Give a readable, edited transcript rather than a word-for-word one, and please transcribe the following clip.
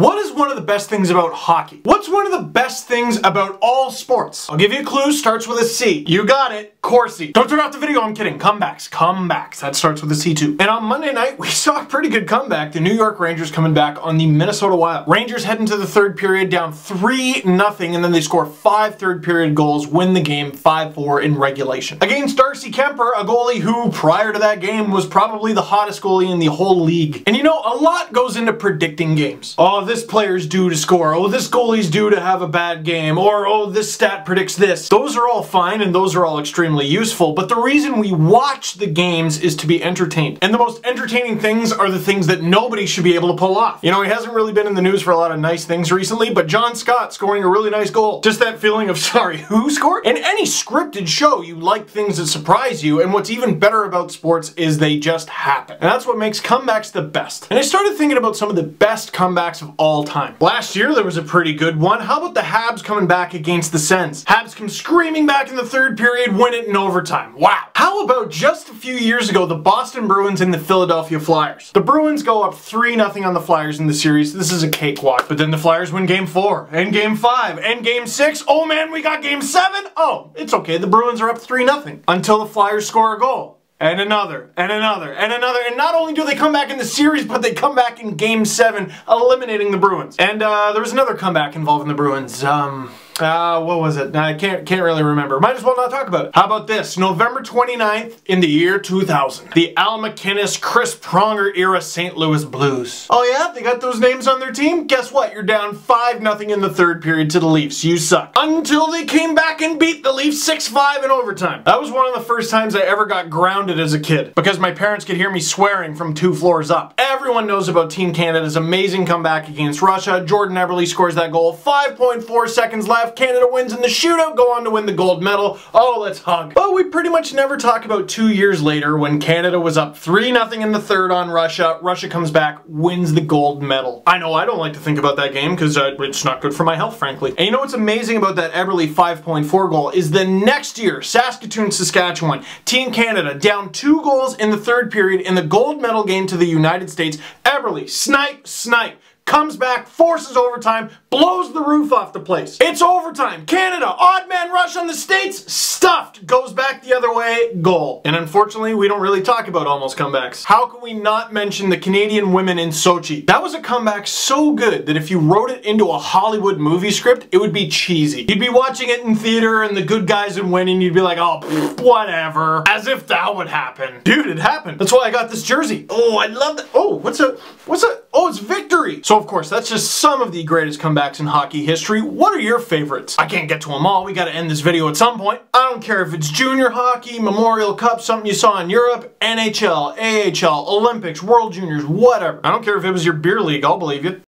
What is one of the best things about hockey? What's one of the best things about all sports? I'll give you a clue, starts with a C. You got it, Corsi. Don't turn off the video, I'm kidding. Comebacks. That starts with a C too. And on Monday night, we saw a pretty good comeback. The New York Rangers coming back on the Minnesota Wild. Rangers head into the third period down 3-0, and then they score 5 third period goals, win the game 5-4 in regulation. Against Darcy Kemper, a goalie who, prior to that game, was probably the hottest goalie in the whole league. And you know, a lot goes into predicting games. Oh, this player's due to score. Oh, this goalie's due to have a bad game. Or, oh, this stat predicts this. Those are all fine and those are all extremely useful, but the reason we watch the games is to be entertained. And the most entertaining things are the things that nobody should be able to pull off. You know, he hasn't really been in the news for a lot of nice things recently, but John Scott scoring a really nice goal. Just that feeling of, sorry, who scored? In any scripted show, you like things that surprise you, and what's even better about sports is they just happen. And that's what makes comebacks the best. And I started thinking about some of the best comebacks of all time. Last year, there was a pretty good one. How about the Habs coming back against the Sens? Habs come screaming back in the third period, win it in overtime. Wow. How about just a few years ago, the Boston Bruins and the Philadelphia Flyers? The Bruins go up 3-0 on the Flyers in the series. This is a cakewalk. But then the Flyers win Game 4, and Game 5, and Game 6. Oh man, we got Game 7? Oh, it's okay. The Bruins are up 3-0 until the Flyers score a goal. And another, and another, and another. And not only do they come back in the series, but they come back in Game 7, eliminating the Bruins. And there was another comeback involving the Bruins. What was it? I can't really remember. Might as well not talk about it. How about this? November 29th in the year 2000. The Al MacInnis, Chris Pronger era St. Louis Blues. Oh yeah? They got those names on their team? Guess what? You're down 5-0 in the third period to the Leafs. You suck. Until they came back and beat the Leafs 6-5 in overtime. That was one of the first times I ever got grounded as a kid, because my parents could hear me swearing from 2 floors up. Everyone knows about Team Canada's amazing comeback against Russia. Jordan Eberle scores that goal. 5.4 seconds left. Canada wins in the shootout, go on to win the gold medal. Oh, let's hug. But we pretty much never talk about 2 years later when Canada was up 3-0 in the third on Russia. Russia comes back, wins the gold medal. I know I don't like to think about that game because it's not good for my health, frankly. And you know what's amazing about that Eberle 5.4 goal is the next year, Saskatoon, Saskatchewan, Team Canada down 2 goals in the third period in the gold medal game to the United States. Eberle, snipe, comes back, forces overtime, blows the roof off the place. It's overtime. Canada, odd man rush on the States, stuffed, goes back the other way, goal. And unfortunately, we don't really talk about almost comebacks. How can we not mention the Canadian women in Sochi? That was a comeback so good that if you wrote it into a Hollywood movie script, it would be cheesy. You'd be watching it in theater and the good guys would win and you'd be like, oh, whatever. As if that would happen. Dude, it happened. That's why I got this jersey. Oh, I love that. Oh, what's that? Oh, it's victory. So of course, that's just some of the greatest comebacks in hockey history. What are your favorites? I can't get to them all. We gotta end this video at some point. I don't care if it's junior hockey, Memorial Cup, something you saw in Europe, NHL, AHL, Olympics, World Juniors, whatever. I don't care if it was your beer league, I'll believe you.